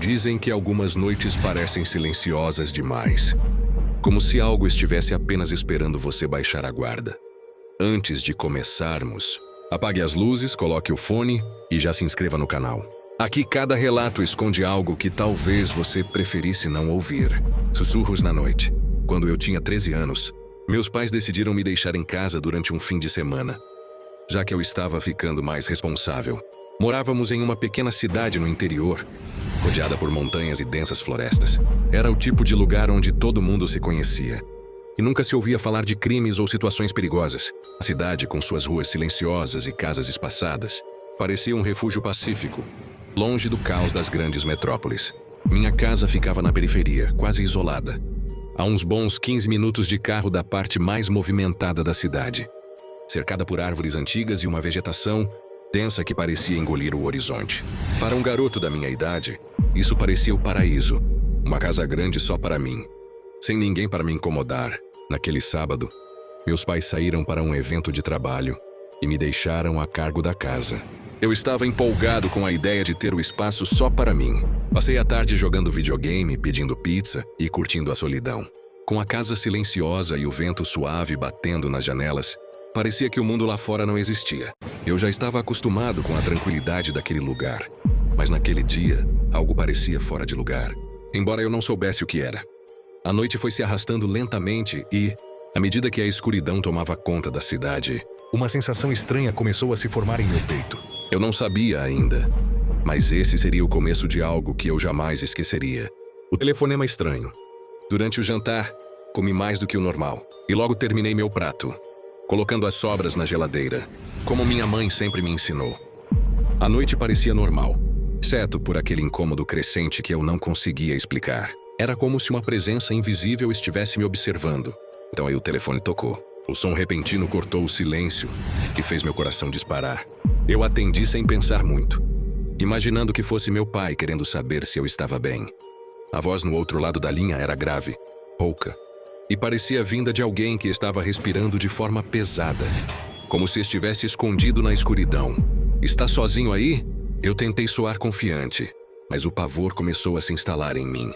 Dizem que algumas noites parecem silenciosas demais, como se algo estivesse apenas esperando você baixar a guarda. Antes de começarmos, apague as luzes, coloque o fone e já se inscreva no canal. Aqui cada relato esconde algo que talvez você preferisse não ouvir. Sussurros na noite. Quando eu tinha 13 anos, meus pais decidiram me deixar em casa durante um fim de semana, já que eu estava ficando mais responsável. Morávamos em uma pequena cidade no interior, rodeada por montanhas e densas florestas. Era o tipo de lugar onde todo mundo se conhecia, e nunca se ouvia falar de crimes ou situações perigosas. A cidade, com suas ruas silenciosas e casas espaçadas, parecia um refúgio pacífico, longe do caos das grandes metrópoles. Minha casa ficava na periferia, quase isolada, a uns bons 15 minutos de carro da parte mais movimentada da cidade, cercada por árvores antigas e uma vegetação densa que parecia engolir o horizonte. Para um garoto da minha idade, isso parecia o paraíso. Uma casa grande só para mim, sem ninguém para me incomodar. Naquele sábado, meus pais saíram para um evento de trabalho e me deixaram a cargo da casa. Eu estava empolgado com a ideia de ter o espaço só para mim. Passei a tarde jogando videogame, pedindo pizza e curtindo a solidão. Com a casa silenciosa e o vento suave batendo nas janelas, parecia que o mundo lá fora não existia. Eu já estava acostumado com a tranquilidade daquele lugar, mas naquele dia, algo parecia fora de lugar, embora eu não soubesse o que era. A noite foi se arrastando lentamente e, à medida que a escuridão tomava conta da cidade, uma sensação estranha começou a se formar em meu peito. Eu não sabia ainda, mas esse seria o começo de algo que eu jamais esqueceria. O telefonema estranho. Durante o jantar, comi mais do que o normal e logo terminei meu prato, colocando as sobras na geladeira, como minha mãe sempre me ensinou. A noite parecia normal, exceto por aquele incômodo crescente que eu não conseguia explicar. Era como se uma presença invisível estivesse me observando. Então aí o telefone tocou. O som repentino cortou o silêncio e fez meu coração disparar. Eu atendi sem pensar muito, imaginando que fosse meu pai querendo saber se eu estava bem. A voz no outro lado da linha era grave, rouca, e parecia vinda de alguém que estava respirando de forma pesada, como se estivesse escondido na escuridão. "Está sozinho aí?" Eu tentei soar confiante, mas o pavor começou a se instalar em mim.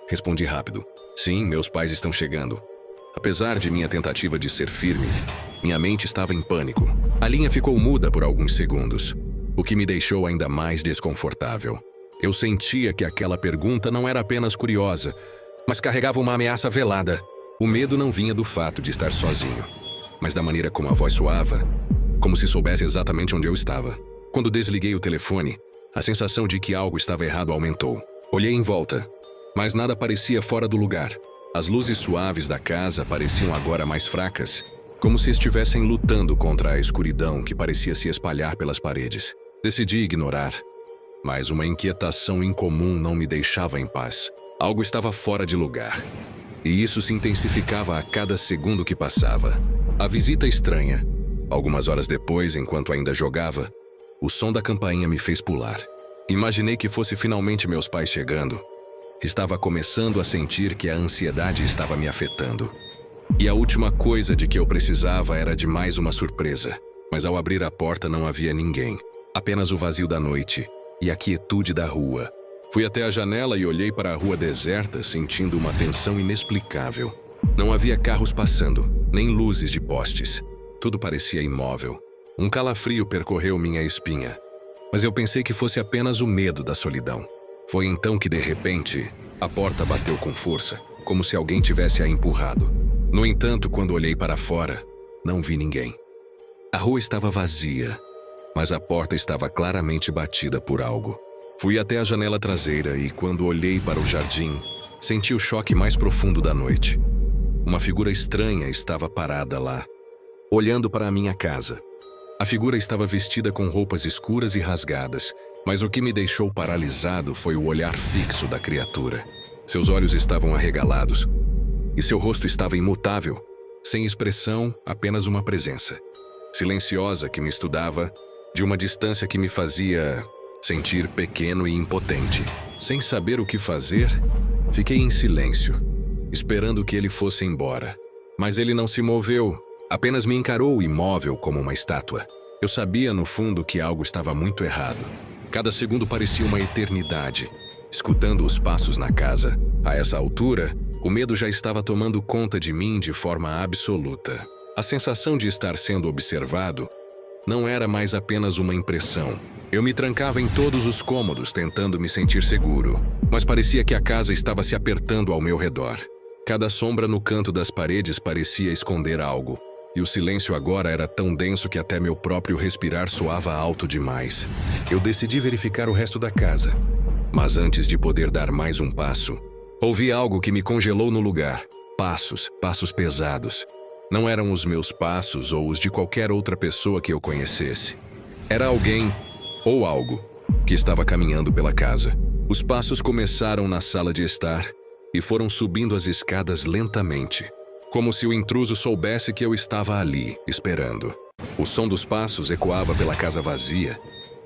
Respondi rápido: "Sim, meus pais estão chegando." Apesar de minha tentativa de ser firme, minha mente estava em pânico. A linha ficou muda por alguns segundos, o que me deixou ainda mais desconfortável. Eu sentia que aquela pergunta não era apenas curiosa, mas carregava uma ameaça velada. O medo não vinha do fato de estar sozinho, mas da maneira como a voz soava, como se soubesse exatamente onde eu estava. Quando desliguei o telefone, a sensação de que algo estava errado aumentou. Olhei em volta, mas nada parecia fora do lugar. As luzes suaves da casa pareciam agora mais fracas, como se estivessem lutando contra a escuridão que parecia se espalhar pelas paredes. Decidi ignorar, mas uma inquietação incomum não me deixava em paz. Algo estava fora de lugar, e isso se intensificava a cada segundo que passava. A visita estranha. Algumas horas depois, enquanto ainda jogava, o som da campainha me fez pular. Imaginei que fosse finalmente meus pais chegando. Estava começando a sentir que a ansiedade estava me afetando. E a última coisa de que eu precisava era de mais uma surpresa. Mas ao abrir a porta não havia ninguém. Apenas o vazio da noite e a quietude da rua. Fui até a janela e olhei para a rua deserta, sentindo uma tensão inexplicável. Não havia carros passando, nem luzes de postes. Tudo parecia imóvel. Um calafrio percorreu minha espinha. Mas eu pensei que fosse apenas o medo da solidão. Foi então que, de repente, a porta bateu com força, como se alguém tivesse a empurrado. No entanto, quando olhei para fora, não vi ninguém. A rua estava vazia, mas a porta estava claramente batida por algo. Fui até a janela traseira e, quando olhei para o jardim, senti o choque mais profundo da noite. Uma figura estranha estava parada lá, olhando para a minha casa. A figura estava vestida com roupas escuras e rasgadas, mas o que me deixou paralisado foi o olhar fixo da criatura. Seus olhos estavam arregalados, e seu rosto estava imutável, sem expressão, apenas uma presença. Silenciosa que me estudava, de uma distância que me fazia sentir pequeno e impotente. Sem saber o que fazer, fiquei em silêncio, esperando que ele fosse embora. Mas ele não se moveu, apenas me encarou imóvel como uma estátua. Eu sabia no fundo que algo estava muito errado. Cada segundo parecia uma eternidade, escutando os passos na casa. A essa altura, o medo já estava tomando conta de mim de forma absoluta. A sensação de estar sendo observado não era mais apenas uma impressão. Eu me trancava em todos os cômodos tentando me sentir seguro, mas parecia que a casa estava se apertando ao meu redor. Cada sombra no canto das paredes parecia esconder algo, e o silêncio agora era tão denso que até meu próprio respirar soava alto demais. Eu decidi verificar o resto da casa, mas antes de poder dar mais um passo, ouvi algo que me congelou no lugar. Passos pesados. Não eram os meus passos ou os de qualquer outra pessoa que eu conhecesse. Era alguém ou algo que estava caminhando pela casa. Os passos começaram na sala de estar e foram subindo as escadas lentamente, como se o intruso soubesse que eu estava ali, esperando. O som dos passos ecoava pela casa vazia,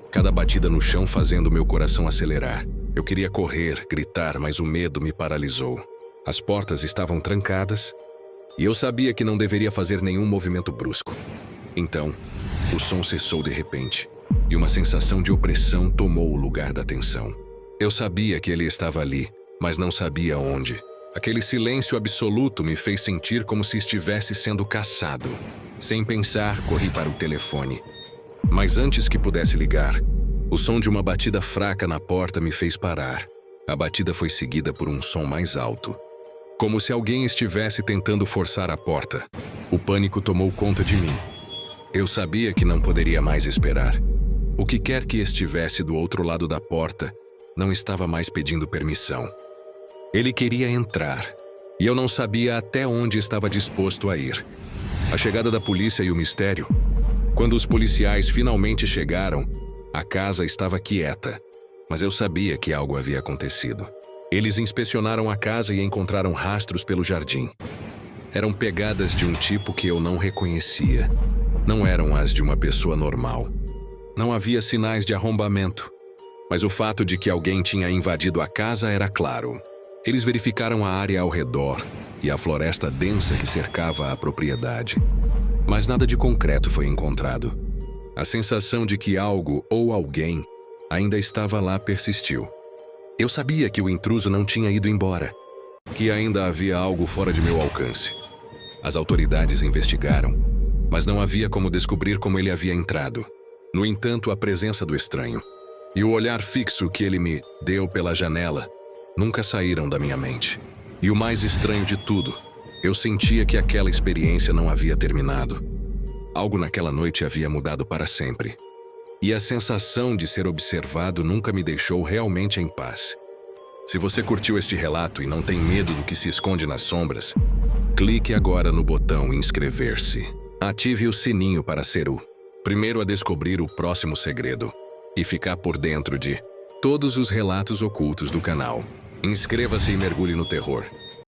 cada batida no chão fazendo meu coração acelerar. Eu queria correr, gritar, mas o medo me paralisou. As portas estavam trancadas e eu sabia que não deveria fazer nenhum movimento brusco. Então, o som cessou de repente e uma sensação de opressão tomou o lugar da tensão. Eu sabia que ele estava ali, mas não sabia onde. Aquele silêncio absoluto me fez sentir como se estivesse sendo caçado. Sem pensar, corri para o telefone. Mas antes que pudesse ligar, o som de uma batida fraca na porta me fez parar. A batida foi seguida por um som mais alto, como se alguém estivesse tentando forçar a porta. O pânico tomou conta de mim. Eu sabia que não poderia mais esperar. O que quer que estivesse do outro lado da porta não estava mais pedindo permissão. Ele queria entrar, e eu não sabia até onde estava disposto a ir. A chegada da polícia e o mistério. Quando os policiais finalmente chegaram, a casa estava quieta, mas eu sabia que algo havia acontecido. Eles inspecionaram a casa e encontraram rastros pelo jardim. Eram pegadas de um tipo que eu não reconhecia. Não eram as de uma pessoa normal. Não havia sinais de arrombamento, mas o fato de que alguém tinha invadido a casa era claro. Eles verificaram a área ao redor e a floresta densa que cercava a propriedade. Mas nada de concreto foi encontrado. A sensação de que algo ou alguém ainda estava lá persistiu. Eu sabia que o intruso não tinha ido embora, que ainda havia algo fora de meu alcance. As autoridades investigaram, mas não havia como descobrir como ele havia entrado. No entanto, a presença do estranho e o olhar fixo que ele me deu pela janela nunca saíram da minha mente. E o mais estranho de tudo, eu sentia que aquela experiência não havia terminado. Algo naquela noite havia mudado para sempre. E a sensação de ser observado nunca me deixou realmente em paz. Se você curtiu este relato e não tem medo do que se esconde nas sombras, clique agora no botão inscrever-se. Ative o sininho para ser o primeiro a descobrir o próximo segredo e ficar por dentro de todos os relatos ocultos do canal. Inscreva-se e mergulhe no terror.